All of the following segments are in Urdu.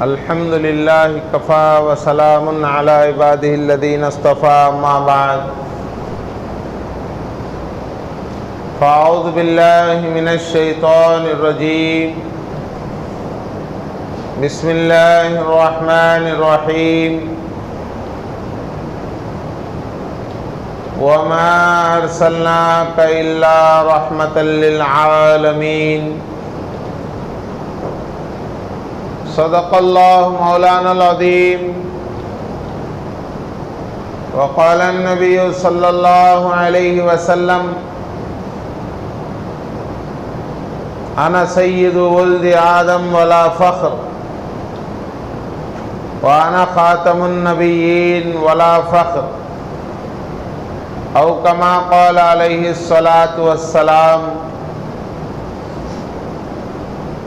الحمد للہ کفا وسلام علی عبادہ الذین اصطفیٰ اما بعد فاعوذ باللہ من الشیطان الرجیم بسم اللہ الرحمن الرحیم وما ارسلناک الا رحمة للعالمین صدق اللہ مولانا العظیم وقال النبی صلی اللہ علیہ وسلم انا سید ولد آدم ولا فخر وانا خاتم النبیین ولا فخر او کما قال علیہ الصلاۃ والسلام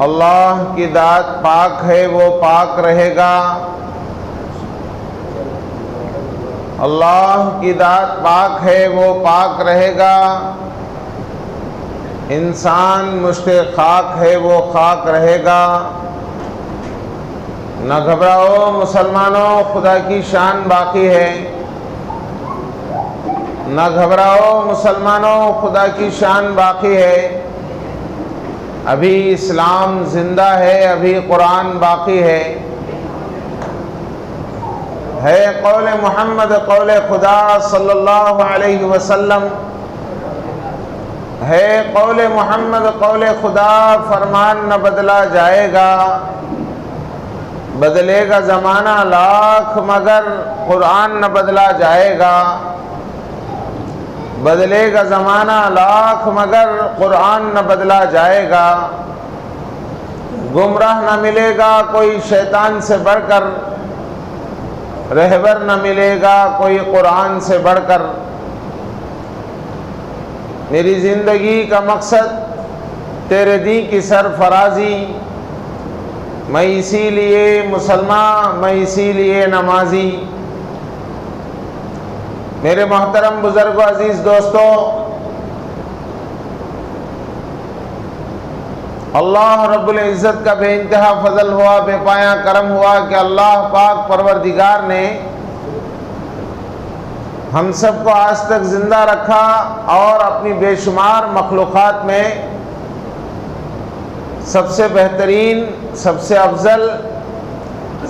اللہ کی ذات پاک ہے وہ پاک رہے گا، اللہ کی ذات پاک ہے وہ پاک رہے گا، انسان مشت خاک ہے وہ خاک رہے گا۔ نہ گھبراؤ مسلمانوں، خدا کی شان باقی ہے، نہ گھبراؤ مسلمانوں، خدا کی شان باقی ہے۔ ابھی اسلام زندہ ہے، ابھی قرآن باقی ہے قول محمد قول خدا صلی اللہ علیہ وسلم ہے قول محمد قول خدا، فرمان نہ بدلا جائے گا، بدلے گا زمانہ لاکھ مگر قرآن نہ بدلا جائے گا، بدلے گا زمانہ لاکھ مگر قرآن نہ بدلا جائے گا۔ گمراہ نہ ملے گا کوئی شیطان سے بڑھ کر، رہبر نہ ملے گا کوئی قرآن سے بڑھ کر۔ میری زندگی کا مقصد تیرے دین کی سرفرازی، میں اسی لیے مسلمان، میں اسی لیے نمازی۔ میرے محترم بزرگوں، عزیز دوستو، اللہ رب العزت کا بے انتہا فضل ہوا، بے پایہ کرم ہوا کہ اللہ پاک پروردگار نے ہم سب کو آج تک زندہ رکھا اور اپنی بے شمار مخلوقات میں سب سے بہترین، سب سے افضل،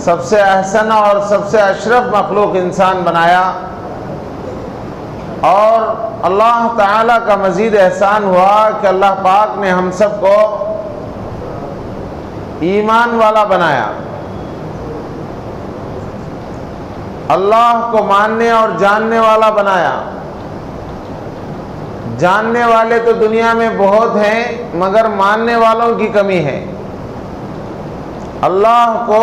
سب سے احسن اور سب سے اشرف مخلوق انسان بنایا۔ اور اللہ تعالیٰ کا مزید احسان ہوا کہ اللہ پاک نے ہم سب کو ایمان والا بنایا، اللہ کو ماننے اور جاننے والا بنایا۔ جاننے والے تو دنیا میں بہت ہیں مگر ماننے والوں کی کمی ہے۔ اللہ کو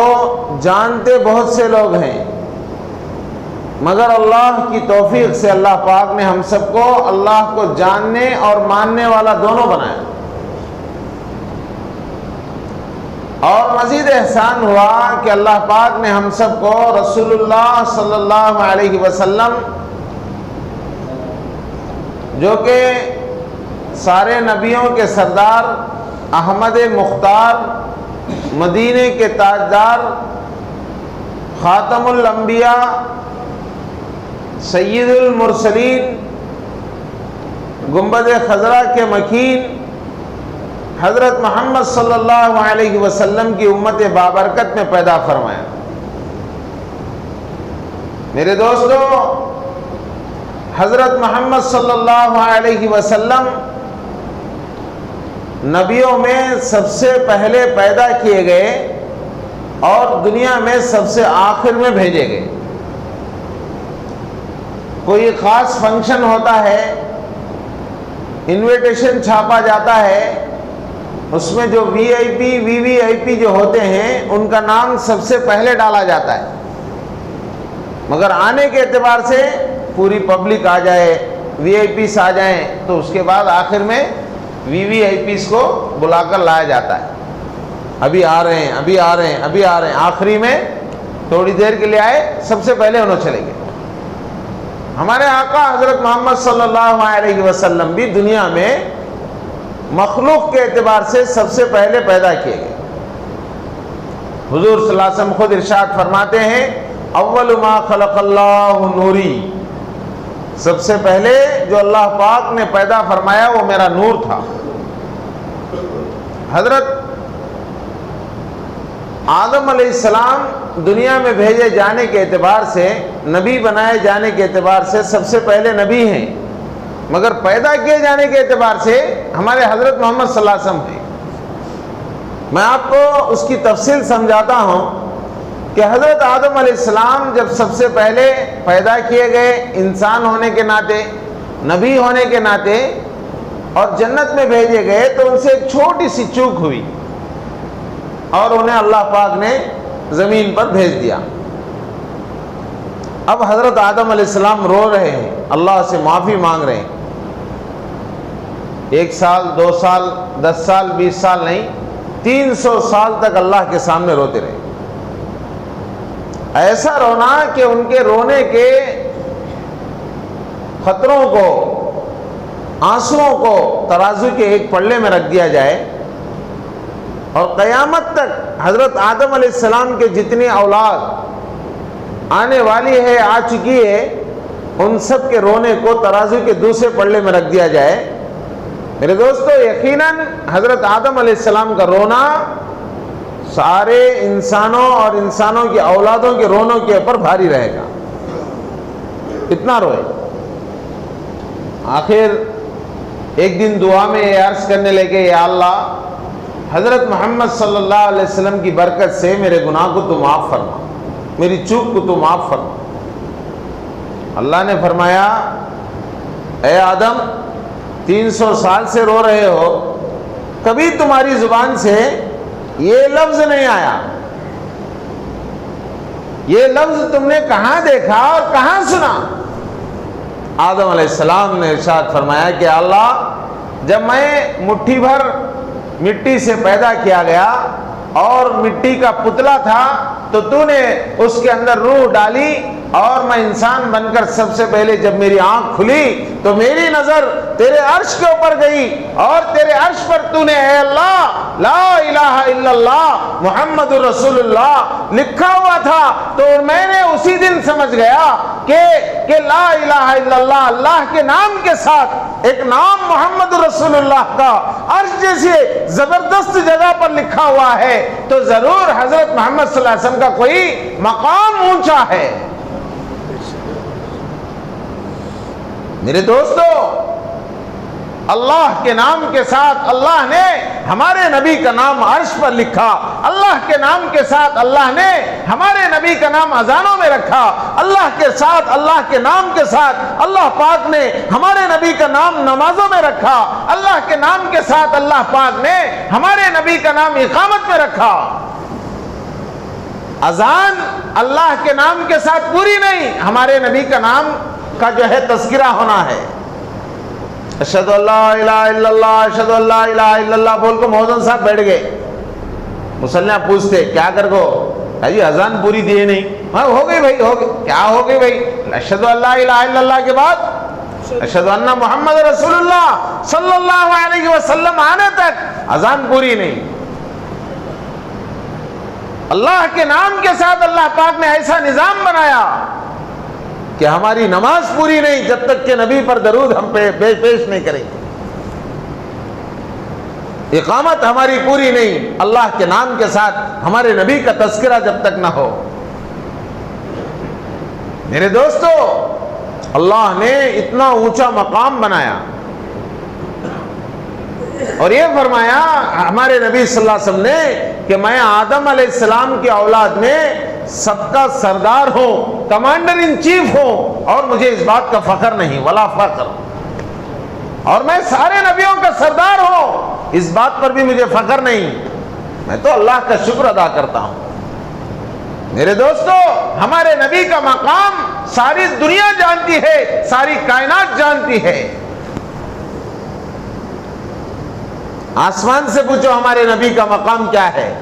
جانتے بہت سے لوگ ہیں مگر اللہ کی توفیق سے اللہ پاک نے ہم سب کو اللہ کو جاننے اور ماننے والا دونوں بنایا۔ اور مزید احسان ہوا کہ اللہ پاک نے ہم سب کو رسول اللہ صلی اللہ علیہ وسلم، جو کہ سارے نبیوں کے سردار، احمد مختار، مدینے کے تاجدار، خاتم الانبیاء، سید المرسلین، گنبد خضرا کے مکین حضرت محمد صلی اللہ علیہ وسلم کی امت بابرکت میں پیدا فرمایا۔ میرے دوستو، حضرت محمد صلی اللہ علیہ وسلم نبیوں میں سب سے پہلے پیدا کیے گئے اور دنیا میں سب سے آخر میں بھیجے گئے۔ کوئی خاص فنکشن ہوتا ہے، انویٹیشن چھاپا جاتا ہے، اس میں جو وی آئی پی جو ہوتے ہیں ان کا نام سب سے پہلے ڈالا جاتا ہے، مگر آنے کے اعتبار سے پوری پبلک آ جائے، وی آئی پیز آ جائیں تو اس کے بعد آخر میں وی آئی پیز کو بلا کر لایا جاتا ہے۔ ابھی آ رہے ہیں، ابھی آ رہے ہیں، ابھی آ رہے ہیں، آخری میں تھوڑی دیر کے لیے آئے، سب سے پہلے انہوں چلے گئے۔ ہمارے آقا حضرت محمد صلی اللہ علیہ وسلم بھی دنیا میں مخلوق کے اعتبار سے سب سے پہلے پیدا کیے گئے۔ حضور صلی اللہ علیہ وسلم خود ارشاد فرماتے ہیں اول ما خلق اللہ نوری، سب سے پہلے جو اللہ پاک نے پیدا فرمایا وہ میرا نور تھا۔ حضرت آدم علیہ السلام دنیا میں بھیجے جانے کے اعتبار سے، نبی بنائے جانے کے اعتبار سے سب سے پہلے نبی ہیں، مگر پیدا کیے جانے کے اعتبار سے ہمارے حضرت محمد صلی اللہ علیہ وسلم ہیں۔ میں آپ کو اس کی تفصیل سمجھاتا ہوں کہ حضرت آدم علیہ السلام جب سب سے پہلے پیدا کیے گئے انسان ہونے کے ناطے، نبی ہونے کے ناطے، اور جنت میں بھیجے گئے تو ان سے ایک چھوٹی سی چوک ہوئی اور انہیں اللہ پاک نے زمین پر بھیج دیا۔ اب حضرت آدم علیہ السلام رو رہے ہیں، اللہ سے معافی مانگ رہے ہیں۔ 1 سال 2 سال 10 سال 20 سال نہیں، 300 سال تک اللہ کے سامنے روتے رہے۔ ایسا رونا کہ ان کے رونے کے خطروں کو، آنسوؤں کو ترازو کے ایک پلڑے میں رکھ دیا جائے، اور قیامت تک حضرت آدم علیہ السلام کے جتنی اولاد آنے والی ہے، آ چکی ہے، ان سب کے رونے کو ترازو کے دوسرے پلڑے میں رکھ دیا جائے۔ میرے دوستو، یقیناً حضرت آدم علیہ السلام کا رونا سارے انسانوں اور انسانوں کی اولادوں کے رونوں کے اوپر بھاری رہے گا، اتنا روئے۔ آخر ایک دن دعا میں یہ عرض کرنے لگے، یا اللہ، حضرت محمد صلی اللہ علیہ وسلم کی برکت سے میرے گناہ کو تو معاف فرما، میری چوک کو تو معاف فرما۔ اللہ نے فرمایا، اے آدم، 300 سال سے رو رہے ہو، کبھی تمہاری زبان سے یہ لفظ نہیں آیا، یہ لفظ تم نے کہاں دیکھا اور کہاں سنا؟ آدم علیہ السلام نے ارشاد فرمایا کہ اللہ، جب میں مٹھی بھر مٹی سے پیدا کیا گیا اور مٹی کا پتلا تھا تو تو نے اس کے اندر روح ڈالی، اور میں انسان بن کر سب سے پہلے جب میری آنکھ کھلی تو میری نظر تیرے عرش کے اوپر گئی، اور تیرے عرش پر تو نے اے اللہ لا الہ الا اللہ محمد رسول اللہ لکھا ہوا تھا، تو میں نے اسی دن سمجھ گیا کہ لا الہ الا اللہ، اللہ کے نام کے ساتھ ایک نام محمد رسول اللہ کا عرش جیسے زبردست جگہ پر لکھا ہوا ہے، تو ضرور حضرت محمد صلی اللہ علیہ وسلم کا کوئی مقام اونچا ہے۔ میرے دوستو، اللہ کے نام کے ساتھ اللہ نے ہمارے نبی کا نام عرش پر لکھا، اللہ کے نام کے ساتھ اللہ نے ہمارے نبی کا نام اذانوں میں رکھا، اللہ کے ساتھ، اللہ کے نام کے ساتھ اللہ پاک نے ہمارے نبی کا نام نمازوں میں رکھا، اللہ کے نام کے ساتھ اللہ پاک نے ہمارے نبی کا نام اقامت میں رکھا۔ اذان اللہ کے نام کے ساتھ پوری نہیں، ہمارے نبی کا نام کا جو ہے تذکرہ ہونا ہے۔ اشہد ان لا الہ الا اللہ، اشہد ان لا الہ الا اللہ بول کو مؤذن صاحب بیٹھ گئے، مسلح پوچھتے کیا کر گو، جی اذان پوری دیے نہیں، ہاں ہو گئی بھائی، ہو گئی، کیا ہو گئی بھائی؟ اشہد ان لا الہ الا اللہ کے بعد اشہد ان محمد رسول اللہ صلی اللہ علیہ وسلم آنے تک اذان پوری نہیں۔ اللہ کے نام کے ساتھ اللہ پاک نے ایسا نظام بنایا کہ ہماری نماز پوری نہیں جب تک کہ نبی پر درود ہم پیش نہیں کریں گے، اقامت ہماری پوری نہیں اللہ کے نام کے ساتھ ہمارے نبی کا تذکرہ جب تک نہ ہو۔ میرے دوستو، اللہ نے اتنا اونچا مقام بنایا اور یہ فرمایا ہمارے نبی صلی اللہ علیہ وسلم نے کہ میں آدم علیہ السلام کی اولاد میں سب کا سردار ہوں، کمانڈر ان چیف ہوں، اور مجھے اس بات کا فخر نہیں، ولا فخر، اور میں سارے نبیوں کا سردار ہوں، اس بات پر بھی مجھے فخر نہیں، میں تو اللہ کا شکر ادا کرتا ہوں۔ میرے دوستو، ہمارے نبی کا مقام ساری دنیا جانتی ہے، ساری کائنات جانتی ہے۔ آسمان سے پوچھو ہمارے نبی کا مقام کیا ہے۔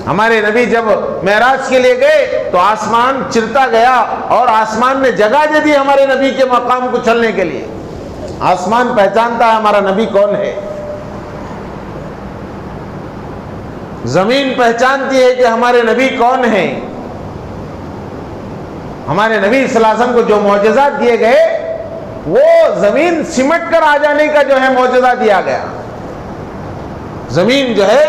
ہمارے نبی جب معراج کے لیے گئے تو آسمان چرتا گیا اور آسمان نے جگہ دے دی ہمارے نبی کے مقام کو چلنے کے لیے۔ آسمان پہچانتا ہے ہمارا نبی کون ہے۔ زمین پہچانتی ہے کہ ہمارے نبی کون ہیں. ہمارے نبی صلی اللہ علیہ وسلم کو جو معجزات دیے گئے وہ زمین سمٹ کر آ جانے کا جو ہے معجزہ دیا گیا. زمین جو ہے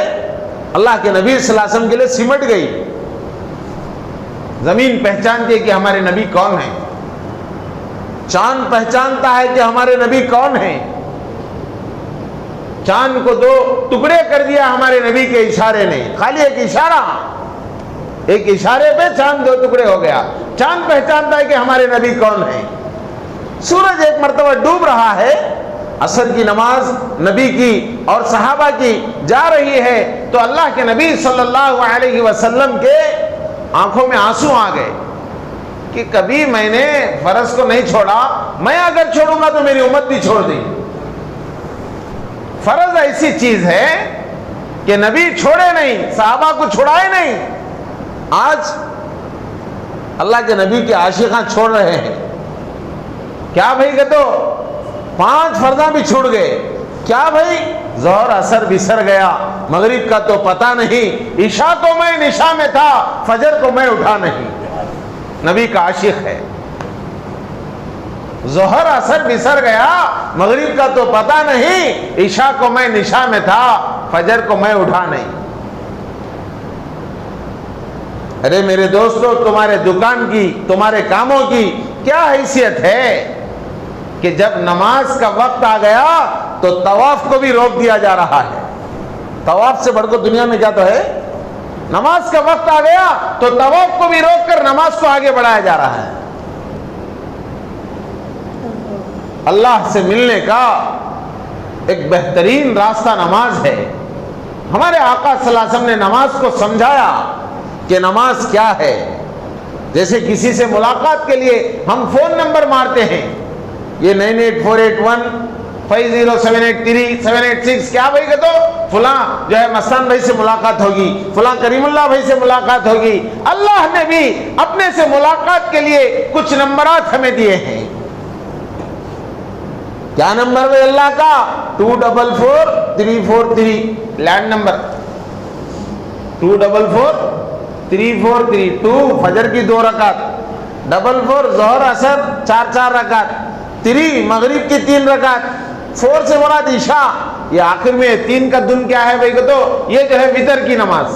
اللہ کے نبی صلی اللہ علیہ وسلم کے لیے سمٹ گئی. زمین پہچانتی ہے کہ ہمارے نبی کون ہیں. چاند پہچانتا ہے کہ ہمارے نبی کون ہیں. چاند کو دو ٹکڑے کر دیا ہمارے نبی کے اشارے نے. خالی ایک اشارہ، ایک اشارے پہ چاند دو ٹکڑے ہو گیا. چاند پہچانتا ہے کہ ہمارے نبی کون ہیں. سورج ایک مرتبہ ڈوب رہا ہے، عصر کی نماز نبی کی اور صحابہ کی جا رہی ہے تو اللہ کے نبی صلی اللہ علیہ وسلم کے آنکھوں میں آنسو آ گئے کہ کبھی میں نے فرض کو نہیں چھوڑا، میں اگر چھوڑوں گا تو میری امت بھی چھوڑ دیں. فرض ایسی چیز ہے کہ نبی چھوڑے نہیں، صحابہ کو چھوڑائے نہیں. آج اللہ کے نبی کے عاشقاں چھوڑ رہے ہیں. کیا بھائی کہ تو 5 فرضاں بھی چھوڑ گئے. کیا بھائی؟ ظہر عصر بسر گیا، مغرب کا تو پتہ نہیں، عشاء کو میں نشا میں تھا، فجر کو میں اٹھا نہیں. نبی کا عاشق ہے. ظہر عصر بسر گیا، مغرب کا تو پتہ نہیں، عشاء کو میں نشا میں تھا، فجر کو میں اٹھا نہیں. ارے میرے دوستو، تمہارے دکان کی، تمہارے کاموں کی کیا حیثیت ہے کہ جب نماز کا وقت آ گیا تو طواف کو بھی روک دیا جا رہا ہے. طواف سے بڑھ کر دنیا میں کیا تو ہے؟ نماز کا وقت آ گیا تو طواف کو بھی روک کر نماز کو آگے بڑھایا جا رہا ہے. اللہ سے ملنے کا ایک بہترین راستہ نماز ہے. ہمارے آقا صلی اللہ علیہ وسلم نے نماز کو سمجھایا کہ نماز کیا ہے. جیسے کسی سے ملاقات کے لیے ہم فون نمبر مارتے ہیں، یہ 9848150783 786، کیا بھائی کہ تو فلاں جو ہے مستان بھائی سے ملاقات ہوگی، فلاں کریم اللہ بھائی سے ملاقات ہوگی. اللہ نے بھی اپنے سے ملاقات کے لیے کچھ نمبرات ہمیں دیے ہیں. کیا نمبر ہے اللہ کا؟ 244343 لینڈ نمبر 244343. 2 فجر کی 2 رکعت، 44 ظہر عصر 4 رکعت، 3 مغرب کی 3 رکعت، 4 سے مراد عشاء. یہ آخر میں 3 کا دن کیا ہے بھائی کہ تو یہ جو ہے وتر کی نماز.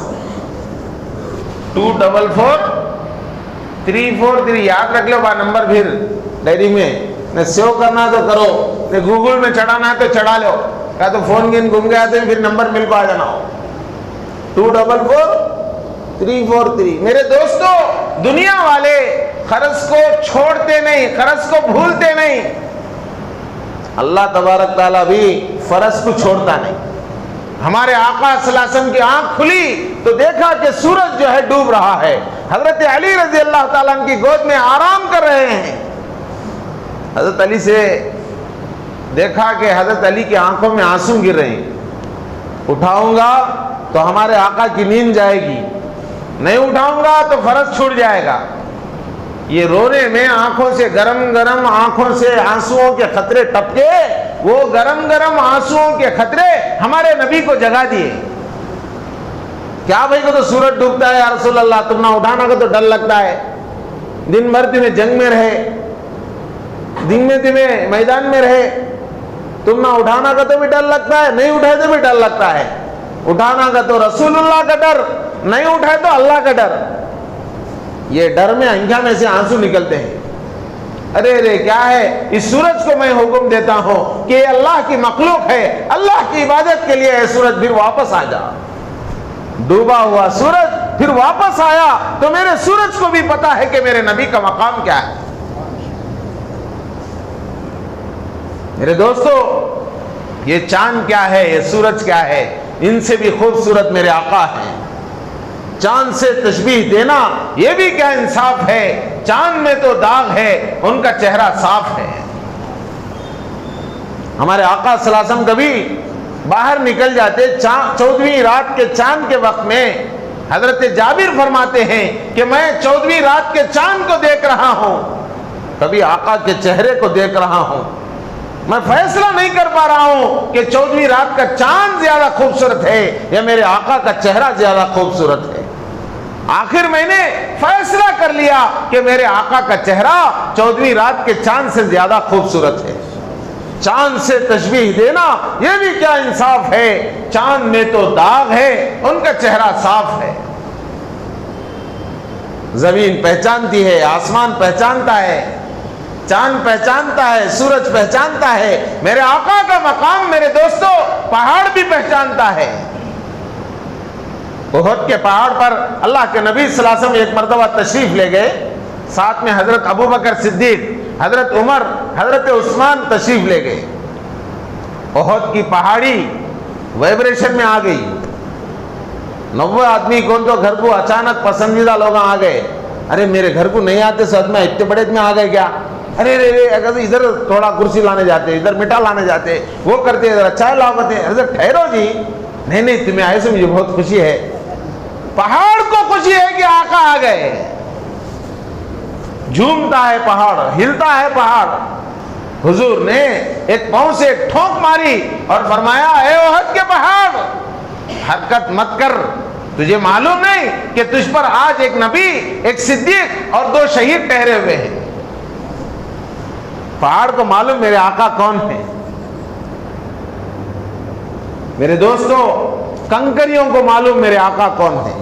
244343 یاد رکھ لو. نمبر پھر ڈائری میں نہ سیو کرنا تو کرو، نہ گوگل میں چڑھانا ہے تو چڑھا لو. کہا تو فون گم گیا تو پھر نمبر مل کو آ جانا ہو. 244343. میرے دوستو، دنیا والے قرض کو چھوڑتے نہیں، قرض کو بھولتے نہیں. اللہ تبارک تعالیٰ بھی فرض کو چھوڑتا نہیں. ہمارے آقا صلی اللہ علیہ وسلم کی آنکھ کھلی تو دیکھا کہ سورج جو ہے ڈوب رہا ہے. حضرت علی رضی اللہ تعالیٰ عنہ کی گود میں آرام کر رہے ہیں. حضرت علی سے دیکھا کہ حضرت علی کی آنکھوں میں آنسو گر رہے ہیں. اٹھاؤں گا تو ہمارے آقا کی نیند جائے گی، نہیں اٹھاؤں گا تو فرض چھوٹ جائے گا. یہ رونے میں آنکھوں سے گرم آنکھوں سے آنسوؤں کے خطرے ٹپکے. وہ گرم آنسوؤں کے خطرے ہمارے نبی کو جگا دیے. کیا بھائی کو تو سورج ڈوبتا ہے یا رسول اللہ، تم نہ اٹھانا کا تو ڈر لگتا ہے. دن بھر تمہیں جنگ میں رہے، دن میں تمہیں میدان میں رہے، تم نہ اٹھانا کا تو بھی ڈر لگتا ہے، نہیں اٹھائے تو بھی ڈر لگتا ہے. اٹھانا کا تو رسول اللہ کا ڈر، نہیں اٹھائے تو اللہ کا ڈر. یہ ڈر میں آنکھوں میں سے آنسو نکلتے ہیں. ارے کیا ہے؟ اس سورج کو میں حکم دیتا ہوں کہ یہ اللہ کی مخلوق ہے، اللہ کی عبادت کے لیے یہ سورج پھر واپس آ جا. ڈوبا ہوا سورج پھر واپس آیا تو میرے سورج کو بھی پتا ہے کہ میرے نبی کا مقام کیا ہے. میرے دوستو، یہ چاند کیا ہے، یہ سورج کیا ہے؟ ان سے بھی خوبصورت میرے آقا ہیں. چاند سے تشبیہ دینا یہ بھی کیا انصاف ہے؟ چاند میں تو داغ ہے، ان کا چہرہ صاف ہے. ہمارے آقا صلی اللہ علیہ وسلم کبھی باہر نکل جاتے 14ویں رات کے چاند کے وقت میں. حضرت جابر فرماتے ہیں کہ میں 14ویں رات کے چاند کو دیکھ رہا ہوں، کبھی آقا کے چہرے کو دیکھ رہا ہوں. میں فیصلہ نہیں کر پا رہا ہوں کہ 14ویں رات کا چاند زیادہ خوبصورت ہے یا میرے آقا کا چہرہ زیادہ خوبصورت ہے۔ آخر میں نے فیصلہ کر لیا کہ میرے آقا کا چہرہ 14ویں رات کے چاند سے زیادہ خوبصورت ہے۔ چاند سے تشبیہ دینا یہ بھی کیا انصاف ہے، چاند میں تو داغ ہے، ان کا چہرہ صاف ہے۔ زمین پہچانتی ہے، آسمان پہچانتا ہے، چاند پہچانتا ہے، سورج پہچانتا ہے، میرے آقا کا مقام میرے دوستو پہاڑ بھی پہچانتا ہے۔ احد کے پہاڑ پر اللہ کے نبی صلی اللہ علیہ وسلم ایک مرتبہ تشریف لے گئے، ساتھ میں حضرت ابو بکر صدیق، حضرت عمر، حضرت عثمان تشریف لے گئے۔ احد کی پہاڑی وائبریشن میں آ گئی، 90 آدمی کون تو گھر کو اچانک پسندیدہ لوگ آ گئے۔ ارے میرے گھر کو نہیں آتے ساتھ میں اتنے بڑے میں آ گئے کیا؟ ارے اگر ادھر تھوڑا کرسی لانے جاتے، ادھر مٹھا لانے جاتے، وہ کرتے، ادھر چائے لاؤ کرتے۔ ارے ٹھہرو جی، نہیں تمہیں آئے سے مجھے بہت خوشی ہے۔ پہاڑ کو خوشی ہے کہ آقا آ گئے، جھومتا ہے پہاڑ، ہلتا ہے پہاڑ۔ حضور نے ایک پاؤں سے ایک ٹھونک ماری اور فرمایا اے احد کے پہاڑ حرکت مت کر، تجھے معلوم نہیں کہ تجھ پر آج ایک نبی، ایک صدیق اور 2 شہید ٹھہرے ہوئے ہیں۔ پہاڑ کو معلوم میرے آقا کون ہے۔ میرے دوستو کنکریوں کو معلوم میرے آقا کون ہے۔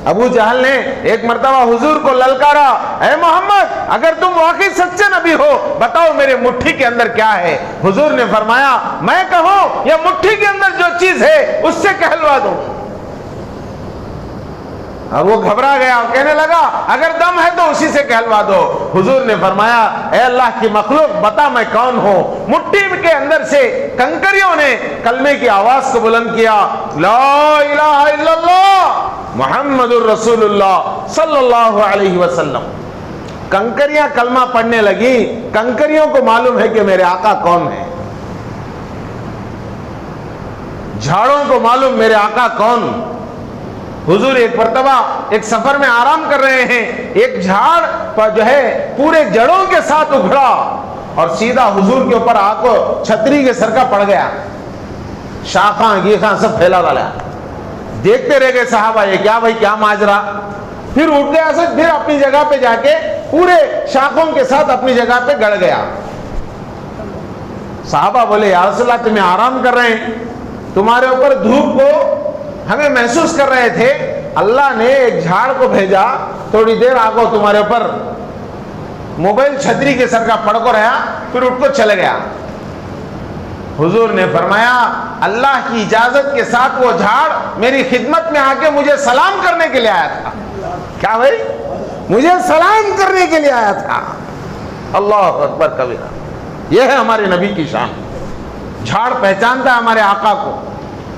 ابو جہل نے ایک مرتبہ حضور کو للکارا، اے محمد اگر تم واقعی سچے نبی ہو بتاؤ میرے مٹھی کے اندر کیا ہے۔ حضور نے فرمایا میں کہوں یا مٹھی کے اندر جو چیز ہے اس سے کہلوا دوں؟ اور وہ گھبرا گیا اور کہنے لگا اگر دم ہے تو اسی سے کہلوا دو۔ حضور نے فرمایا اے اللہ کی مخلوق بتا میں کون ہوں۔ مٹھی کے اندر سے کنکریوں نے کلمے کی آواز کو بلند کیا، لا الہ الا اللہ محمد الرسول اللہ صلی اللہ علیہ وسلم۔ کنکریاں کلمہ پڑھنے لگی، کنکریوں کو معلوم ہے کہ میرے آقا کون ہے۔ جھاڑوں کو معلوم میرے آقا کون۔ حضور ایک مرتبہ ایک سفر میں آرام کر رہے ہیں، ایک جھاڑ پر جو ہے پورے جڑوں کے ساتھ اکھڑا اور سیدھا حضور کے اوپر آ کو چھتری کے سر کا پڑ گیا، شاخاں گیخاں سب پھیلا ڈالا۔ دیکھتے رہ گئے صحابہ یہ کیا بھائی کیا ماجرا۔ پھر اٹھ گیا سے پھر اپنی جگہ پہ جا کے پورے شاخوں کے ساتھ اپنی جگہ پہ گڑ گیا۔ صحابہ بولے یا رسول اللہ تمہیں آرام کر رہے ہیں، تمہارے اوپر دھوپ کو ہمیں محسوس کر رہے تھے، اللہ نے ایک جھاڑ کو بھیجا، تھوڑی دیر آگو تمہارے اوپر موبائل چھتری کے سر کا پڑ کو رہا، پھر اٹھ کو چلے گیا۔ حضور نے فرمایا اللہ کی اجازت کے ساتھ وہ جھاڑ میری خدمت میں آ کے مجھے سلام کرنے کے لیے آیا تھا۔ کیا بھائی؟ مجھے سلام کرنے کے لیے آیا تھا۔ اللہ اکبر کبیرہ۔ یہ ہے ہمارے نبی کی شان۔ جھاڑ پہچانتا ہے ہمارے آقا کو۔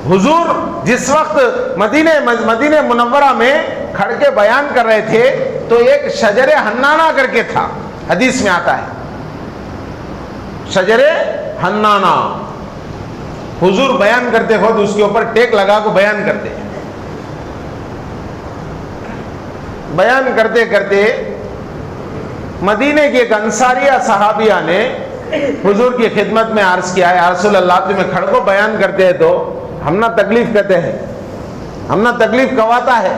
حضور جس وقت مدینہ منورہ میں کھڑ کے بیان کر رہے تھے تو ایک شجر حنانہ کر کے تھا، حدیث میں آتا ہے شجر حنانہ۔ حضور بیان کرتے خود اس کے اوپر ٹیک لگا کو بیان کرتے، بیان کرتے کرتے مدینے کی ایک انصاریہ صحابیہ نے حضور کی خدمت میں عرض کیا یا رسول اللہ تمہیں کھڑ کو بیان کرتے ہیں تو ہم نہ تکلیف کہتے ہیں، ہم نہ تکلیف کواتا ہے،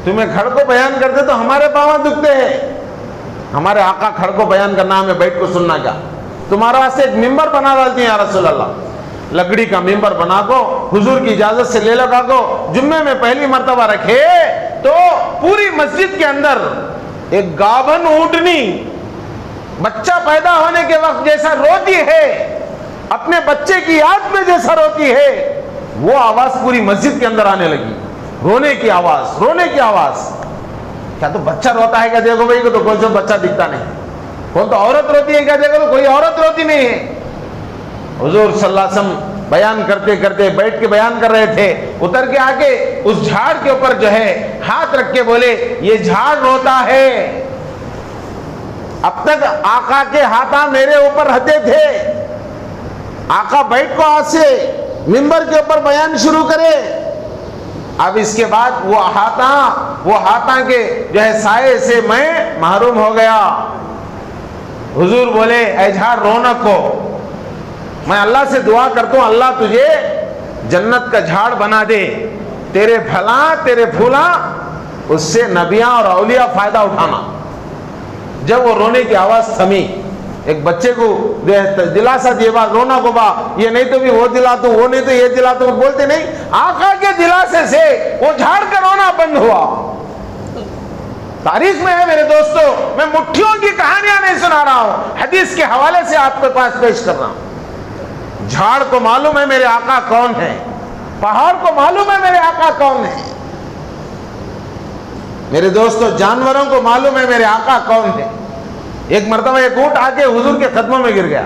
تمہیں کھڑ کو بیان کرتے تو ہمارے پاؤں دکھتے ہیں، ہمارے آقا کھڑ کو بیان کرنا ہمیں بیٹھ کو سننا کیا، تمہارا واسطے ایک ممبر بنا ڈالتے ہیں یا رسول اللہ، لکڑی کا ممبر بنا کو حضور کی اجازت سے لے لگا کو جمعے میں پہلی مرتبہ رکھے تو پوری مسجد کے اندر ایک گابن اونٹنی بچہ پیدا ہونے کے وقت جیسا روتی ہے، اپنے بچے کی یاد میں جیسا روتی ہے، وہ آواز پوری مسجد کے اندر آنے لگی، رونے کی آواز، رونے کی آواز۔ کیا تو بچہ روتا ہے کیا دیکھو بھائی کو تو کون سا بچہ دکھتا نہیں، کون تو عورت روتی ہے کیا دیکھو تو کوئی عورت روتی نہیں ہے۔ حضور صلی اللہ علیہ وسلم بیان کرتے کرتے بیٹھ کے بیان کر رہے تھے، اتر کے آ کے اس جھاڑ کے اوپر جو ہے ہاتھ رکھ کے بولے یہ جھاڑ روتا ہے، اب تک آقا کے ہاتھاں میرے اوپر رہتے تھے، آقا بیٹھ کو آج سے ممبر کے اوپر بیان شروع کرے، اب اس کے بعد وہ ہاتھاں کے جو ہے سائے سے میں محروم ہو گیا، حضور بولے اے جھاڑ رونق کو، میں اللہ سے دعا کرتا ہوں اللہ تجھے جنت کا جھاڑ بنا دے، تیرے پھلاں تیرے پھولاں اس سے نبیاں اور اولیاء فائدہ اٹھانا۔ جب وہ رونے کی آواز تھمی، ایک بچے کو دلاسا دیے با رونا کو با، یہ نہیں تو بھی وہ دلا تو، وہ نہیں تو یہ دلا تو، بولتے نہیں، آقا کے دلاسے سے وہ جھاڑ کا رونا بند ہوا۔ تاریخ میں ہے میرے دوستو، میں مٹھیوں کی کہانیاں نہیں سنا رہا ہوں، حدیث کے حوالے سے آپ کے پاس پیش کر رہا ہوں۔ جھاڑ کو معلوم ہے میرے آقا کون ہے، پہاڑ کو معلوم ہے میرے آقا کون ہے، میرے دوستو جانوروں کو معلوم ہے میرے آقا کون ہے۔ ایک مرتبہ ایک اونٹ آ کے حضور کے قدموں میں گر گیا،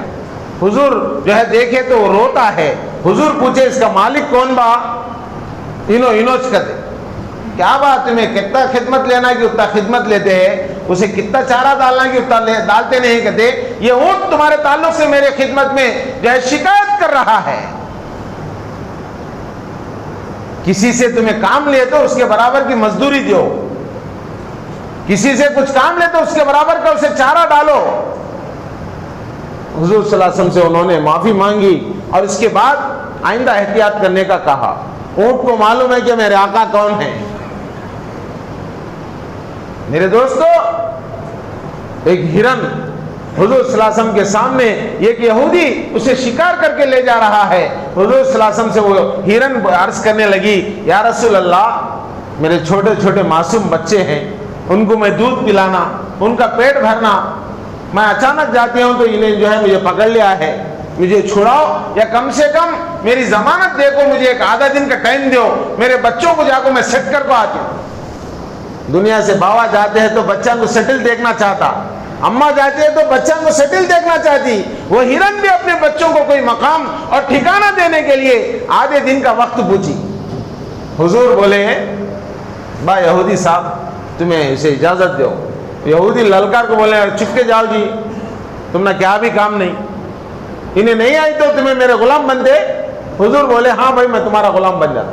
حضور جو ہے دیکھے تو وہ روتا ہے، حضور پوچھے اس کا مالک کون با، انوچ کہتے، کیا بات تمہیں کتنا خدمت لینا کہ اتنا خدمت لیتے ہیں، اسے کتنا چارہ ڈالنا کہ اتنا ڈالتے نہیں کہتے، یہ اونٹ تمہارے تعلق سے میرے خدمت میں جو ہے شکایت کر رہا ہے، کسی سے تمہیں کام لے تو اس کے برابر کی مزدوری دو، کسی سے کچھ کام لے تو اس کے برابر کا اسے چارہ ڈالو۔ حضور صلی اللہ علیہ وسلم سے انہوں نے معافی مانگی اور اس کے بعد آئندہ احتیاط کرنے کا کہا۔ اونٹ کو معلوم ہے کہ میرے آقا کون ہیں۔ میرے دوستو ایک ہرن حضور صلی اللہ علیہ وسلم کے سامنے ایک یہودی اسے شکار کر کے لے جا رہا ہے، حضور صلی اللہ علیہ وسلم سے وہ ہرن عرض کرنے لگی یا رسول اللہ میرے چھوٹے چھوٹے معصوم بچے ہیں، ان کو میں دودھ پلانا، ان کا پیٹ بھرنا، میں اچانک جاتی ہوں تو انہیں جو ہے مجھے پکڑ لیا ہے، مجھے چھڑاؤ یا کم سے کم میری ضمانت دیکھو، مجھے ایک آدھا دن کا ٹائم دو، میرے بچوں کو جا کو میں سیٹ کر کو آتی ہوں۔ دنیا سے باوا جاتے ہیں تو بچہ کو سیٹل دیکھنا چاہتا، اماں جاتی ہے تو بچہ کو سیٹل دیکھنا چاہتی، وہ ہرن بھی اپنے بچوں کو کوئی مقام اور ٹھکانہ دینے کے لیے آدھے دن کا وقت پوچھی۔ حضور بولے با یہودی صاحب تمہیں اسے اجازت دو، یہودی للکار کو بولے چپ کے جاؤ جی، تم نے کیا بھی کام نہیں، انہیں نہیں آئی تو تمہیں میرے غلام بن دے۔ حضور بولے ہاں بھائی میں تمہارا غلام بن جاتا،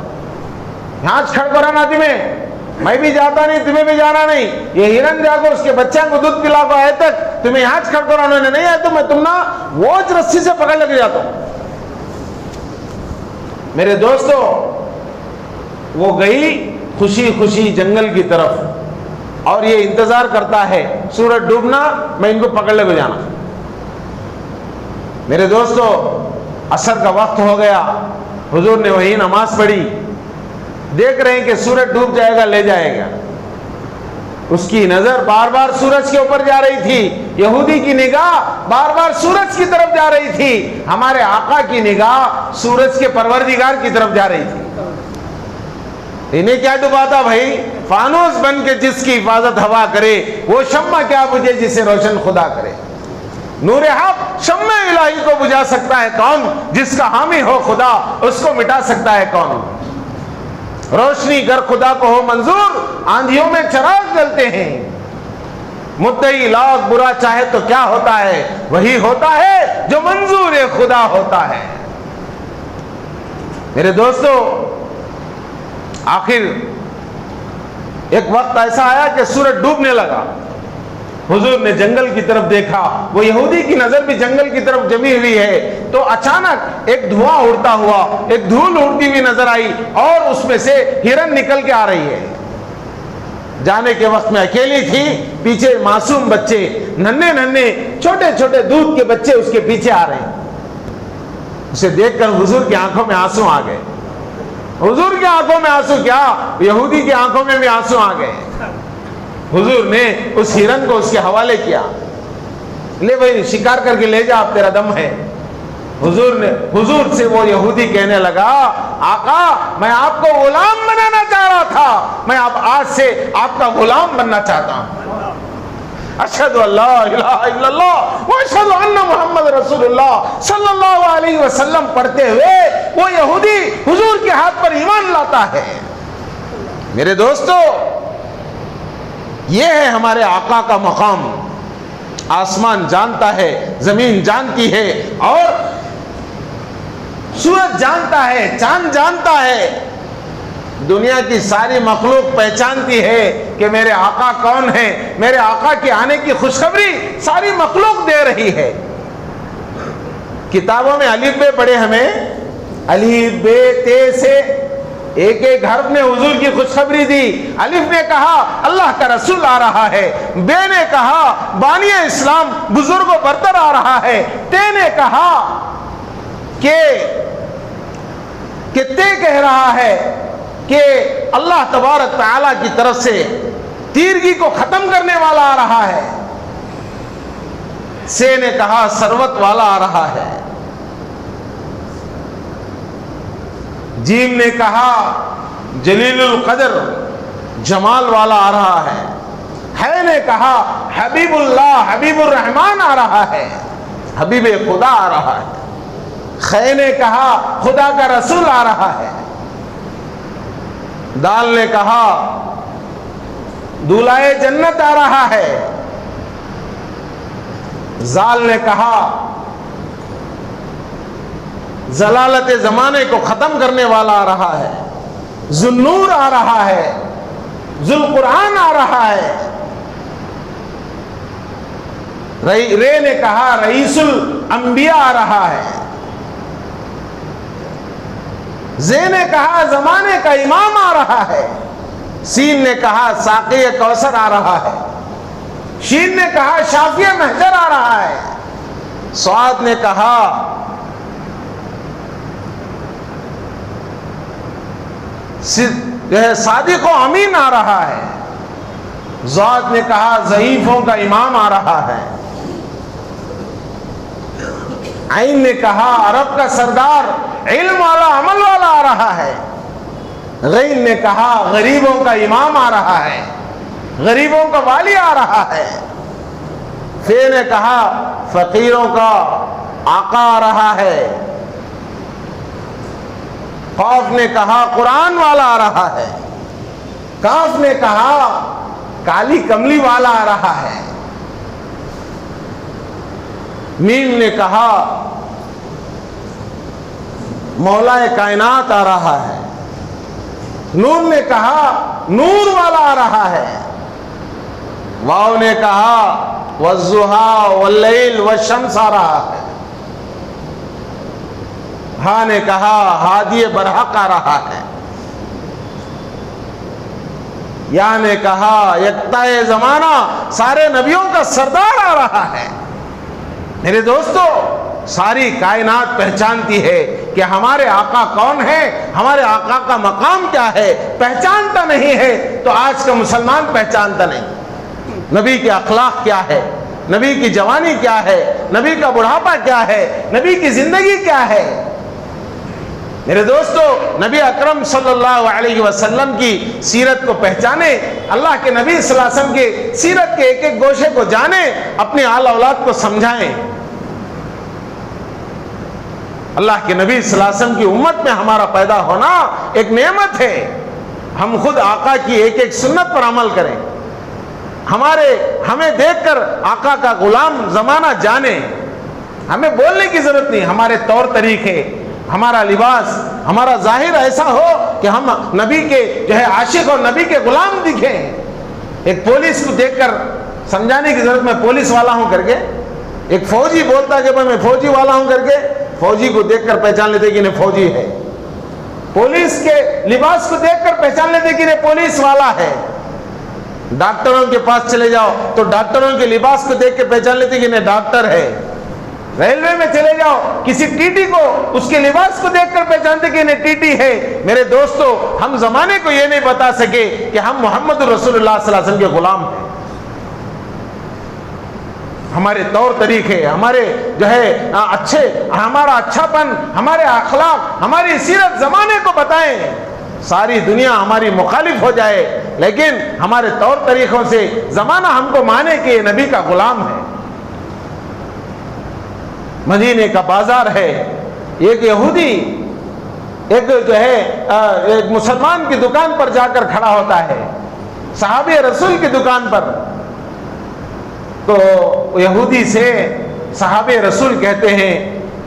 یہاں کھڑ کرانا تمہیں، میں بھی جاتا نہیں تمہیں بھی جانا نہیں، یہ ہرن جا کر اس کے بچہ کو دودھ پلا کو آئے تک تمہیں یہاں کھڑ کرانا نہیں آئے تو میں تم نہ ووچ رسی سے پکڑ لے کے جاتا ہوں۔ میرے دوستو وہ گئی خوشی خوشی جنگل کی طرف اور یہ انتظار کرتا ہے سورج ڈوبنا، میں ان کو پکڑ لے کے جانا۔ میرے دوستو عصر کا وقت ہو گیا، حضور نے وہی نماز پڑھی، دیکھ رہے ہیں کہ سورج ڈوب جائے گا لے جائے گا، اس کی نظر بار بار سورج کے اوپر جا رہی تھی، یہودی کی نگاہ بار بار سورج کی طرف جا رہی تھی، ہمارے آقا کی نگاہ سورج کے پروردگار کی طرف جا رہی تھی۔ انہیں کیا ڈباتا بھائی، فانوس بن کے جس کی حفاظت ہوا کرے، وہ شمع کیا بجھے جسے روشن خدا کرے۔ نور حق شمع الہی کو بجھا سکتا ہے کون، جس کا حامی ہو خدا اس کو مٹا سکتا ہے کون۔ روشنی گر خدا کو ہو منظور، آندھیوں میں چراغ جلتے ہیں، مدعی لاکھ برا چاہے تو کیا ہوتا ہے، وہی ہوتا ہے جو منظور خدا ہوتا ہے۔ میرے دوستو آخر ایک وقت ایسا آیا کہ سورج ڈوبنے لگا، حضور نے جنگل کی طرف دیکھا، وہ یہودی کی نظر بھی جنگل کی طرف جمی ہوئی ہے، تو اچانک ایک دھواں اڑتا ہوا، ایک دھول اڑتی ہوئی نظر آئی اور اس میں سے ہرن نکل کے آ رہی ہے۔ جانے کے وقت میں اکیلی تھی، پیچھے معصوم بچے ننھے ننھے چھوٹے چھوٹے دودھ کے بچے اس کے پیچھے آ رہے ہیں۔ اسے دیکھ کر حضور کی آنکھوں میں آنسو آ گئے۔ حضور کی آنکھوں میں آنسو کیا، یہودی کی آنکھوں میں بھی آنسو آ گئے۔ حضور نے اس ہرن کو اس کے حوالے کیا، لے بھائی شکار کر کے لے جا، اب تیرا دم ہے۔ حضور سے وہ یہودی کہنے لگا آقا میں آپ کو غلام بنانا چاہ رہا تھا، میں اب آج سے آپ کا غلام بننا چاہتا ہوں۔ اشہد ان لا الہ الا اللہ واشہد ان محمد رسول اللہ صلی اللہ علیہ وسلم پڑھتے ہوئے وہ یہودی حضور کے ہاتھ پر ایمان لاتا ہے۔ میرے دوستو یہ ہے ہمارے آقا کا مقام، آسمان جانتا ہے، زمین جانتی ہے، اور سورج جانتا ہے، چاند جانتا ہے، دنیا کی ساری مخلوق پہچانتی ہے کہ میرے آقا کون ہے، میرے آقا کے آنے کی خوشخبری ساری مخلوق دے رہی ہے۔ کتابوں میں الف بے پڑھے ہمیں، الف بے تے سے ایک ایک حرف نے حضور کی خوشخبری دی۔ الف نے کہا اللہ کا رسول آ رہا ہے، بے نے کہا بانی اسلام بزرگ و برتر آ رہا ہے، تے نے کہا کہ تے کہہ رہا ہے کہ اللہ تبارک تعالیٰ کی طرف سے تیرگی کو ختم کرنے والا آ رہا ہے، سے نے کہا ثروت والا آ رہا ہے، جیم نے کہا جلیل القدر جمال والا آ رہا ہے نے کہا حبیب اللہ حبیب الرحمن آ رہا ہے، حبیب خدا آ رہا ہے، خے نے کہا خدا کا رسول آ رہا ہے، دال نے کہا دولائے جنت آ رہا ہے، زال نے کہا ضلالت زمانے کو ختم کرنے والا آ رہا ہے، ذوالنور آ رہا ہے، ذوالقرآن آ رہا ہے، رے نے کہا رئیس الانبیاء آ رہا ہے، زے نے کہا زمانے کا امام آ رہا ہے، سین نے کہا ساقی کوثر آ رہا ہے، شین نے کہا شافی محجر آ رہا ہے، صاد نے کہا صادق و امین آ رہا ہے، ضاد نے کہا ضعیفوں کا امام آ رہا ہے، عین نے کہا عرب کا سردار علم والا عمل والا آ رہا ہے، غین نے کہا غریبوں کا امام آ رہا ہے، غریبوں کا والی آ رہا ہے، فے نے کہا فقیروں کا آقا آ رہا ہے، قاف نے کہا قرآن والا آ رہا ہے، کاف نے کہا کالی کملی والا آ رہا ہے، میم نے کہا مولا کائنات آ رہا ہے، نون نے کہا نور والا آ رہا ہے، واو نے کہا والضحیٰ واللیل والشمس آ رہا ہے، ہا نے کہا ہادی برحق آ رہا ہے، یا نے کہا یکتائے زمانہ سارے نبیوں کا سردار آ رہا ہے۔ میرے دوستو، ساری کائنات پہچانتی ہے کہ ہمارے آقا کون ہے، ہمارے آقا کا مقام کیا ہے، پہچانتا نہیں ہے تو آج کا مسلمان پہچانتا نہیں۔ نبی کے اخلاق کیا ہے، نبی کی جوانی کیا ہے، نبی کا بڑھاپا کیا ہے، نبی کی زندگی کیا ہے۔ میرے دوستو، نبی اکرم صلی اللہ علیہ وسلم کی سیرت کو پہچانے، اللہ کے نبی صلی اللہ علیہ وسلم کے سیرت کے ایک ایک گوشے کو جانے، اپنی آل اولاد کو سمجھائیں۔ اللہ کے نبی صلی اللہ علیہ وسلم کی امت میں ہمارا پیدا ہونا ایک نعمت ہے۔ ہم خود آقا کی ایک ایک سنت پر عمل کریں، ہمیں دیکھ کر آقا کا غلام زمانہ جانے، ہمیں بولنے کی ضرورت نہیں، ہمارے طور طریقے، ہمارا لباس، ہمارا ظاہر ایسا ہو کہ ہم نبی کے عاشق اور نبی کے غلام دکھیں۔ ایک پولیس کو دیکھ کر سمجھانے کی ضرورت، میں پولیس والا ہوں کر کے، ایک فوجی بولتا کہ میں فوجی والا ہوں کر کے، فوجی کو دیکھ کر پہچان لیتے کہ انہیں فوجی ہے، پولیس کے لباس کو دیکھ کر پہچان لیتے کہ انہیں پولیس والا ہے۔ ڈاکٹروں کے پاس چلے جاؤ تو ڈاکٹروں کے لباس کو دیکھ کے پہچان لیتے کہ انہیں ڈاکٹر ہے۔ ریلوے میں چلے جاؤ، کسی ٹی ٹی کو اس کے لباس کو دیکھ کر پہچانتے کہ انہیں ٹی ٹی ہے۔ میرے دوستو، ہم زمانے کو یہ نہیں بتا سکے کہ ہم محمد رسول اللہ صلی اللہ علیہ وسلم کے غلام ہیں۔ ہمارے طور طریقے، ہمارے ہمارا اچھا پن، ہمارے اخلاق، ہماری سیرت زمانے کو بتائیں۔ ساری دنیا ہماری مخالف ہو جائے لیکن ہمارے طور طریقوں سے زمانہ ہم کو مانے کہ یہ نبی کا غلام ہے۔ مدینے کا بازار ہے، ایک یہودی ایک مسلمان کی دکان پر جا کر کھڑا ہوتا ہے، صحابی رسول کی دکان پر، تو یہودی سے صحابی رسول کہتے ہیں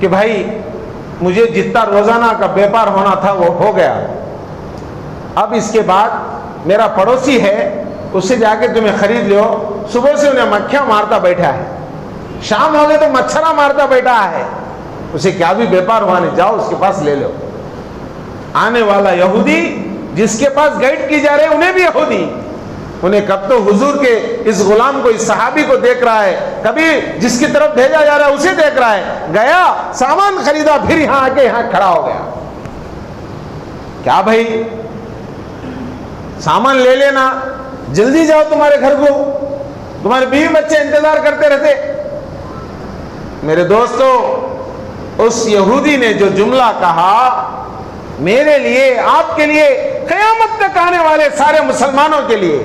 کہ بھائی مجھے جتنا روزانہ کا بیپار ہونا تھا وہ ہو گیا، اب اس کے بعد میرا پڑوسی ہے اس سے جا کے تمہیں خرید لو، صبح سے انہیں مکھیاں مارتا بیٹھا ہے، شام ہو گئے تو مچھرا مارتا بیٹھا ہے، اسے کیا بھی بیپار ہوا نہیں، جاؤ اس کے پاس لے لو۔ آنے والا یہودی جس کے پاس گائیڈ کی جا رہے انہیں بھی یہودی، انہیں کب تو حضور کے اس غلام کو، اس صحابی کو دیکھ رہا ہے، کبھی جس کی طرف بھیجا جا رہا ہے اسے دیکھ رہا ہے، گیا سامان خریدا، پھر یہاں آ کے یہاں کھڑا ہو گیا۔ کیا بھائی سامان لے لینا، جلدی جاؤ تمہارے گھر کو، تمہارے بیوی بچے انتظار کرتے رہتے۔ میرے دوستو، اس یہودی نے جو جملہ کہا، میرے لیے، آپ کے لیے، قیامت تک آنے والے سارے مسلمانوں کے لیے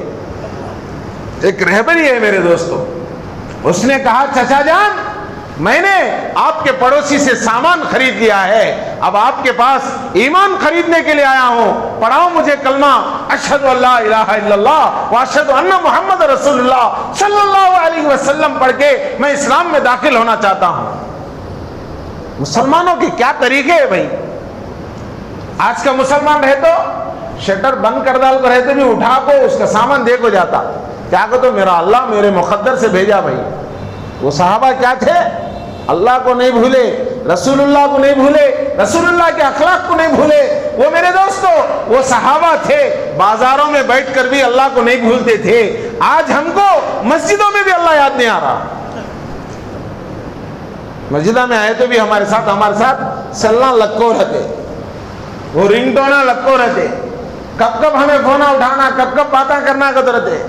ایک رہبری ہے میرے دوستو۔ اس نے کہا چچا جان، میں نے آپ کے پڑوسی سے سامان خرید لیا ہے، اب آپ کے پاس ایمان خریدنے کے لیے آیا ہوں، پڑھاؤ مجھے کلمہ اشہد ان لا الہ الا اللہ واشہد ان محمد رسول اللہ صلی اللہ علیہ وسلم پڑھ کے میں اسلام میں داخل ہونا چاہتا ہوں۔ مسلمانوں کے کیا طریقے ہیں بھائی! آج کا مسلمان رہے تو شٹر بند کر ڈال کو رہتے بھی اٹھا کو اس کا سامان دے کو جاتا، کیا کہ تو میرا اللہ میرے مقدر سے بھیجا بھائی۔ وہ صحابہ کیا تھے؟ اللہ کو نہیں بھولے، رسول اللہ کو نہیں بھولے، رسول اللہ کے اخلاق کو نہیں بھولے۔ وہ میرے دوستو، وہ صحابہ تھے، بازاروں میں بیٹھ کر بھی اللہ کو نہیں بھولتے تھے۔ آج ہم کو مسجدوں میں بھی اللہ یاد نہیں آ رہا، مسجدہ میں آئے تو بھی ہمارے ساتھ سلنا لگو رہتے، وہ رنگ ٹونا لگو رہتے، کب ہمیں فونا اٹھانا، کب باتاں کرنا کر رہتے۔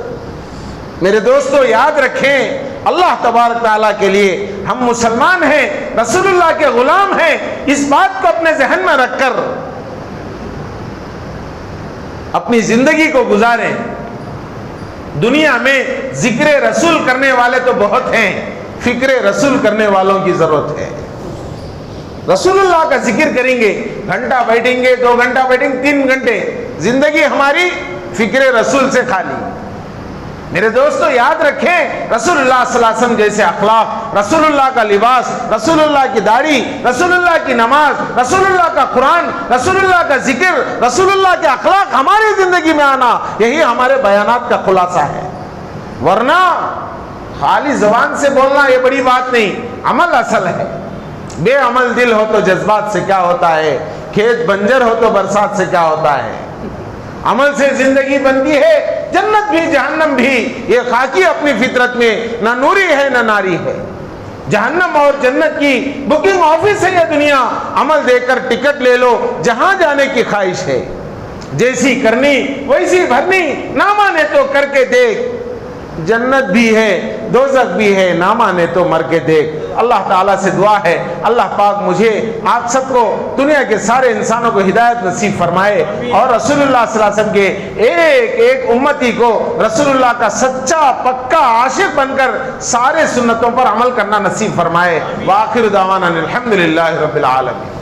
میرے دوستو یاد رکھیں، اللہ تبارک تعالیٰ کے لیے ہم مسلمان ہیں، رسول اللہ کے غلام ہیں، اس بات کو اپنے ذہن میں رکھ کر اپنی زندگی کو گزاریں۔ دنیا میں ذکر رسول کرنے والے تو بہت ہیں، فکر رسول کرنے والوں کی ضرورت ہے۔ رسول اللہ کا ذکر کریں گے، گھنٹہ بیٹھیں گے، 2 گھنٹہ بیٹھیں گے، 3 گھنٹے، زندگی ہماری فکر رسول سے خالی۔ میرے دوستو یاد رکھیں، رسول اللہ صلی اللہ علیہ وسلم جیسے اخلاق، رسول اللہ کا لباس، رسول اللہ کی داڑھی، رسول اللہ کی نماز، رسول اللہ کا قرآن، رسول اللہ کا ذکر، رسول اللہ کے اخلاق ہماری زندگی میں آنا، یہی ہمارے بیانات کا خلاصہ ہے۔ ورنہ خالی زبان سے بولنا یہ بڑی بات نہیں، عمل اصل ہے۔ بے عمل دل ہو تو جذبات سے کیا ہوتا ہے، کھیت بنجر ہو تو برسات سے کیا ہوتا ہے۔ عمل سے زندگی بنتی ہے، جنت بھی جہنم بھی، یہ خاکی اپنی فطرت میں نہ نوری ہے نہ ناری ہے۔ جہنم اور جنت کی بکنگ آفس ہے یہ دنیا، عمل دے کر ٹکٹ لے لو، جہاں جانے کی خواہش ہے، جیسی کرنی ویسی بھرنی، نہ مانے تو کر کے دیکھ، جنت بھی ہے دوزخ بھی ہے، نہ مانے تو مر کے دیکھ۔ اللہ تعالیٰ سے دعا ہے اللہ پاک مجھے آپ سب کو، دنیا کے سارے انسانوں کو ہدایت نصیب فرمائے، اور رسول اللہ صلی اللہ علیہ وسلم کے ایک ایک امتی کو رسول اللہ کا سچا پکا عاشق بن کر سارے سنتوں پر عمل کرنا نصیب فرمائے۔ وآخر دعوانا الحمدللہ رب العالمین۔